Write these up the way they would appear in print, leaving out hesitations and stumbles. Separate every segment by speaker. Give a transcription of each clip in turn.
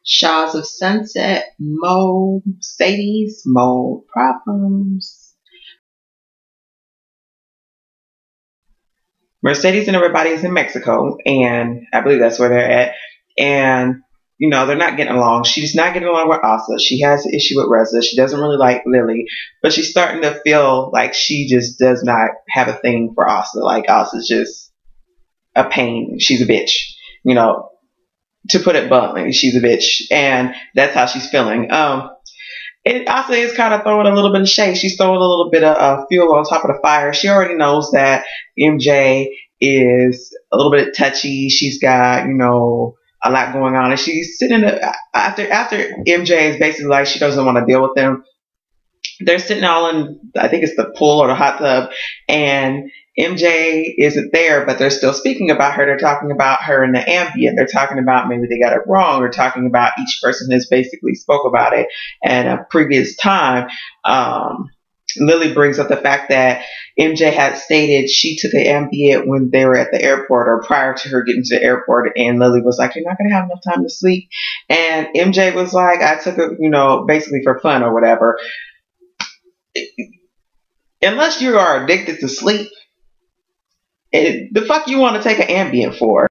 Speaker 1: Shahs of Sunset, Mo-Cedes, Mo Problems. Mercedes and everybody is in Mexico, and I believe that's where they're at. And they're not getting along. She's not getting along with Asa. She has an issue with Reza. She doesn't really like Lily, but she's starting to feel like she just does not have a thing for Asa. Like Asa's just a pain. She's a bitch. You know, to put it bluntly, she's a bitch, and that's how she's feeling. It also is kind of throwing a little bit of shade. She's throwing a little bit of fuel on top of the fire. She already knows that MJ is a little bit touchy. She's got, a lot going on. And she's sitting after MJ is basically like she doesn't want to deal with them. They're sitting all in, I think it's the pool or the hot tub, and MJ isn't there, but they're still speaking about her. They're talking about her in the ambient. They're talking about maybe they got it wrong. They're talking about each person has basically spoke about it at a previous time. Lily brings up the fact that MJ had stated she took an ambient when they were at the airport or prior to her getting to the airport, and Lily was like, "You're not going to have enough time to sleep." And MJ was like, "I took it, basically for fun or whatever." Unless you are addicted to sleep, the fuck you want to take an ambient for?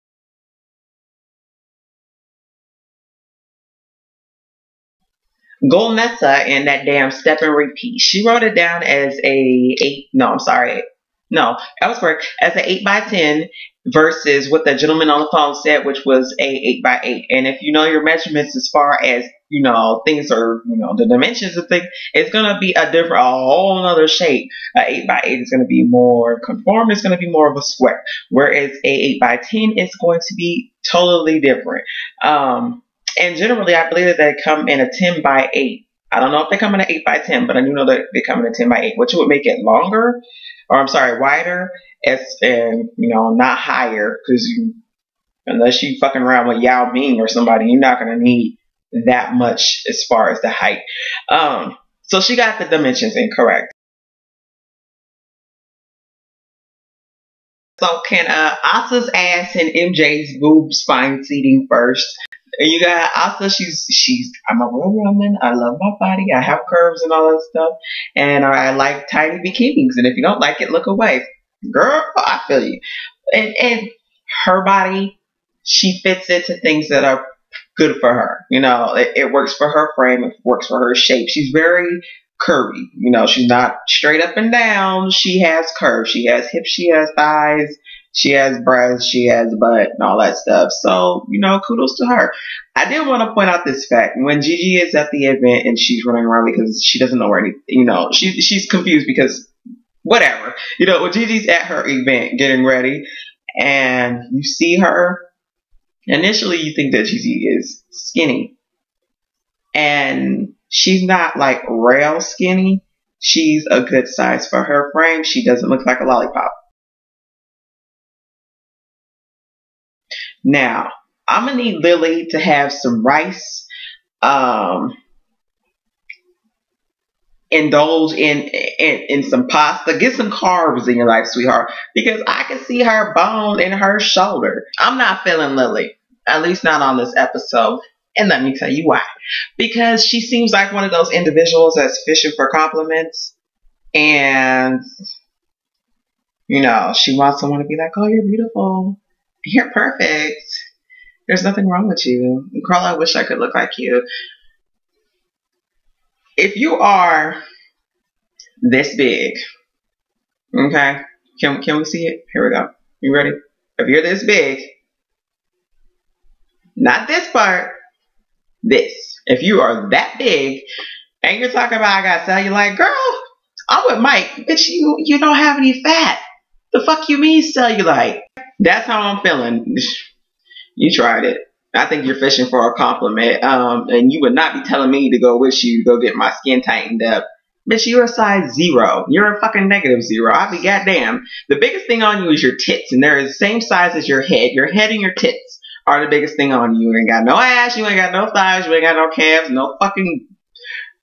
Speaker 1: Golnessa in that damn step and repeat. She wrote it down as a 8. No, I'm sorry. No, that was correct. As an 8x10 versus what the gentleman on the phone said, which was a 8x8. And if you know your measurements as far as, things are, the dimensions of things, it's going to be a whole other shape. A 8x8 is going to be more conform. It's going to be more of a square. Whereas a 8x10 is going to be totally different. And generally, I believe that they come in a 10x8. I don't know if they come in an 8x10, but I do know that they come in a 10x8, which would make it longer, or I'm sorry, wider, and not higher, because unless you fucking around with Yao Ming or somebody, you're not gonna need that much as far as the height. So she got the dimensions incorrect. So can Asa's ass and MJ's boobs find seating first? And you got Asa, I'm a real woman. I love my body. I have curves and all that stuff. And I like tiny bikinis. And if you don't like it, look away. Girl, I feel you. And her body, she fits into things that are good for her. It works for her frame. It works for her shape. She's very curvy. She's not straight up and down. She has curves. She has hips. She has thighs. She has breasts, she has butt, and all that stuff. So, kudos to her. I did want to point out this fact. When Gigi is at the event and she's running around because she doesn't know where anything, she's confused because whatever. When Gigi's at her event getting ready and you see her, initially you think that Gigi is skinny. And she's not like rail skinny. She's a good size for her frame. She doesn't look like a lollipop. Now, I'm going to need Lily to have some rice, indulge in some pasta, get some carbs in your life, sweetheart, because I can see her bone in her shoulder. I'm not feeling Lily, at least not on this episode. And let me tell you why. Because she seems like one of those individuals that's fishing for compliments. And, she wants someone to be like, "Oh, you're beautiful. You're perfect. There's nothing wrong with you. Girl, I wish I could look like you." If you are this big, okay, can we see it? Here we go. You ready? If you're this big, not this part, this. If you are that big, and you're talking about I got cellulite, girl, I'm with Mike. Bitch, you don't have any fat. The fuck you mean cellulite? That's how I'm feeling. You tried it. I think you're fishing for a compliment. And you would not be telling me to go with you to go get my skin tightened up. Bitch, you're a size 0. You're a fucking -0. I'll be goddamn. The biggest thing on you is your tits. And they're the same size as your head. Your head and your tits are the biggest thing on you. You ain't got no ass. You ain't got no thighs. You ain't got no calves. No fucking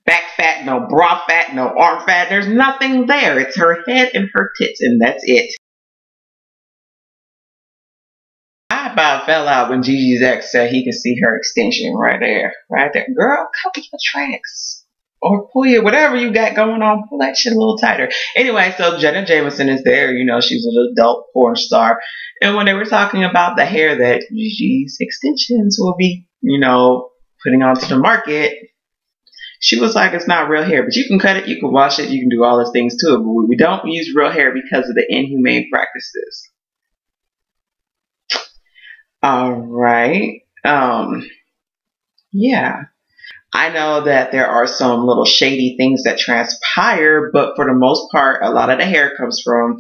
Speaker 1: back fat. No bra fat. No arm fat. There's nothing there. It's her head and her tits. And that's it. I about fell out when Gigi's ex said he could see her extension right there. Right there. Girl, cover your tracks. Or pull your whatever you got going on, pull that shit a little tighter. Anyway, so Jenna Jameson is there. You know, she's an adult porn star. And when they were talking about the hair that Gigi's extensions will be, you know, putting onto the market, she was like, it's not real hair, but you can cut it, you can wash it, you can do all those things to it, but we don't use real hair because of the inhumane practices. All right. Yeah. I know that there are some little shady things that transpire, but for the most part, a lot of the hair comes from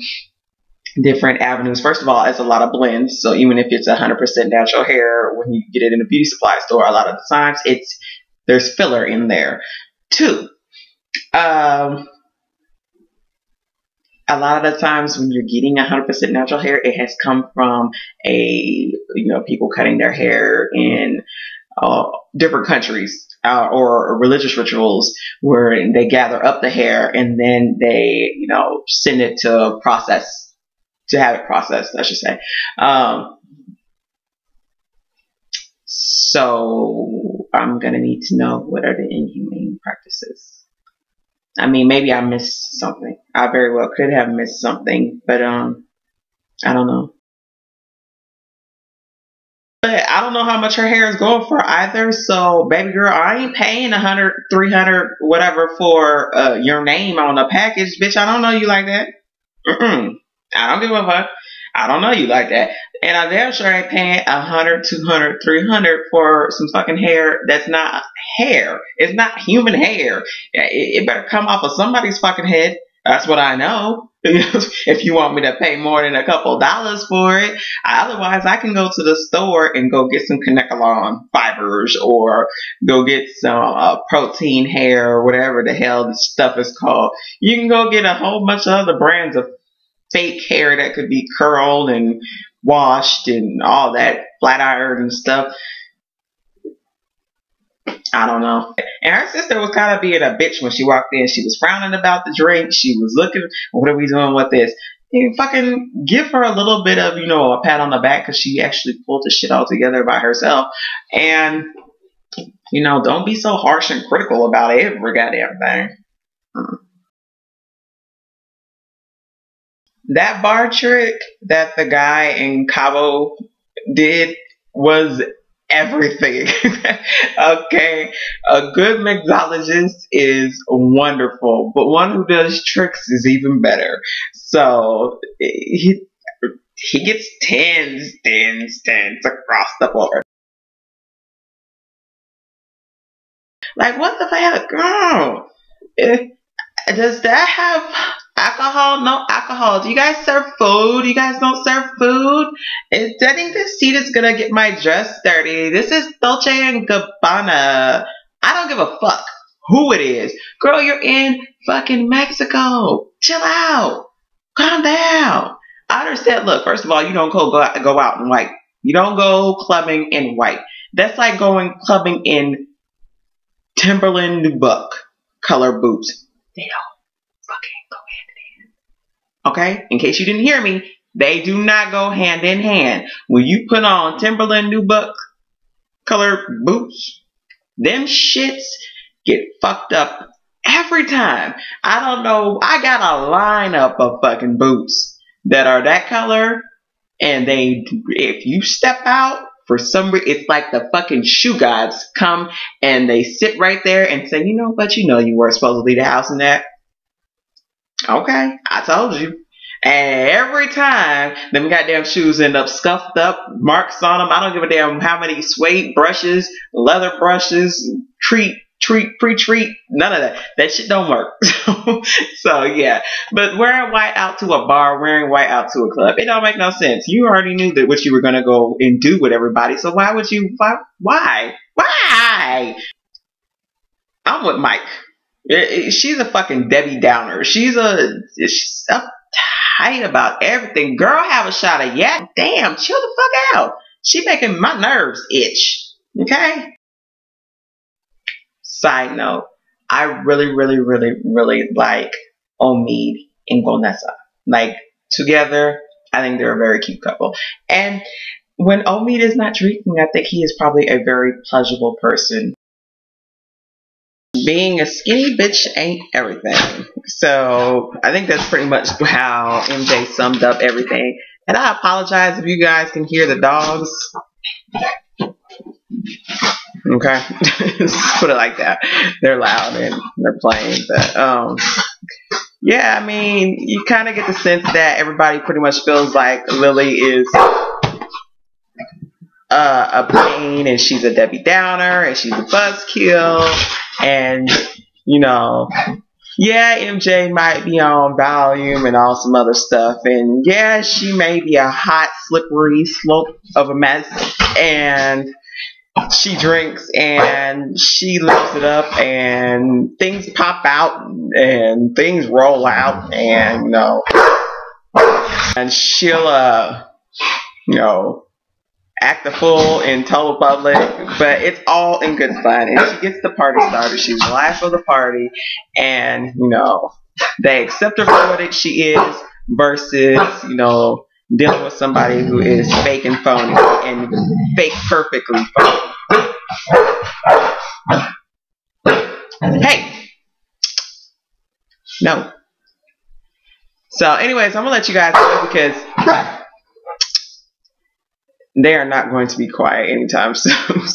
Speaker 1: different avenues. First of all, it's a lot of blends. So even if it's 100% natural hair, when you get it in a beauty supply store, a lot of the times there's filler in there. Two, a lot of the times when you're getting 100% natural hair, it has come from people cutting their hair in different countries or religious rituals where they gather up the hair and then they, send it to have it processed, I should say. So I'm going to need to know what are the inhumane practices. I mean, maybe I missed something. I very well could have missed something, but I don't know. But I don't know how much her hair is going for either. So, baby girl, I ain't paying 100, 300, whatever for your name on a package, bitch. I don't know you like that. I don't give a fuck. I don't know you like that. And I damn sure ain't paying 100, 200, 300 for some fucking hair that's not hair. It's not human hair. It better come off of somebody's fucking head. That's what I know. If you want me to pay more than a couple dollars for it. Otherwise, I can go to the store and go get some Kanekalon fibers or go get some protein hair or whatever the hell this stuff is called. You can go get a whole bunch of other brands of fake hair that could be curled and washed and all that, flat iron and stuff. I don't know. And her sister was kind of being a bitch when she walked in. She was frowning about the drink. She was looking, what are we doing with this? You fucking give her a little bit of, a pat on the back because she actually pulled the shit all together by herself. And, don't be so harsh and critical about every goddamn thing. That bar trick that the guy in Cabo did was everything. Okay, a good mixologist is wonderful, but one who does tricks is even better. So he gets tens across the board. Like, what the fuck, girl? Does that have alcohol? No alcohol. Do you guys serve food? You guys don't serve food? I think this seat is gonna get my dress dirty. This is Dolce and Gabbana. I don't give a fuck who it is. Girl, you're in fucking Mexico. Chill out. Calm down. I understand. Look, first of all, you don't go out in white. You don't go clubbing in white. That's like going clubbing in Timberland Nubuck color boots. They don't fucking go hand in hand. Okay? In case you didn't hear me, they do not go hand in hand. When you put on Timberland Nubuck color boots, them shits get fucked up every time. I don't know. I got a lineup of fucking boots that are that color, and if you step out, for some reason, it's like the fucking shoe gods come and they sit right there and say, you weren't supposed to leave the house in that. Okay, I told you. And every time, them goddamn shoes end up scuffed up, marks on them. I don't give a damn how many suede brushes, leather brushes, pre-treat, none of that. That shit don't work. So yeah. But wearing white out to a bar, wearing white out to a club, it don't make no sense. You already knew that what you were gonna go and do with everybody. So why would you? Why? I'm with Mike. She's a fucking Debbie Downer. She's uptight about everything. Girl, have a shot of yak. Damn, chill the fuck out. She making my nerves itch. Okay. Side note, I really, really, really, really like Omid and Gonessa. Like, together, I think they're a very cute couple. And when Omid is not drinking, I think he is probably a very pleasurable person. Being a skinny bitch ain't everything. So I think that's pretty much how MJ summed up everything. And I apologize if you guys can hear the dogs. Okay. Just put it like that. They're loud and they're playing. But yeah, I mean, you kind of get the sense that everybody pretty much feels like Lily is a pain, and she's a Debbie Downer, and she's a buzzkill, and you know, yeah, MJ might be on Valium and all some other stuff, and yeah, she may be a hot, slippery slope of a mess, and she drinks and she lives it up, and things pop out and things roll out, and you know, and she'll you know, act a fool in total public, but it's all in good fun, and she gets the party started. She's the life of the party, and you know, they accept her for what she is versus, you know, dealing with somebody who is fake and phony and fake perfectly phony. Hey, no. So anyways, I'm gonna let you guys go because they are not going to be quiet anytime soon.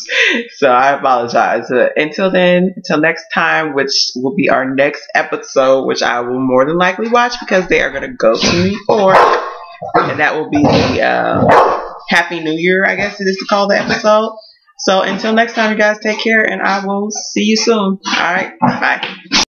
Speaker 1: So I apologize. Until then, until next time, which will be our next episode, which I will more than likely watch because they are going to go to New York. And that will be the Happy New Year, I guess it is to call the episode. So until next time, you guys take care, and I will see you soon. All right, bye.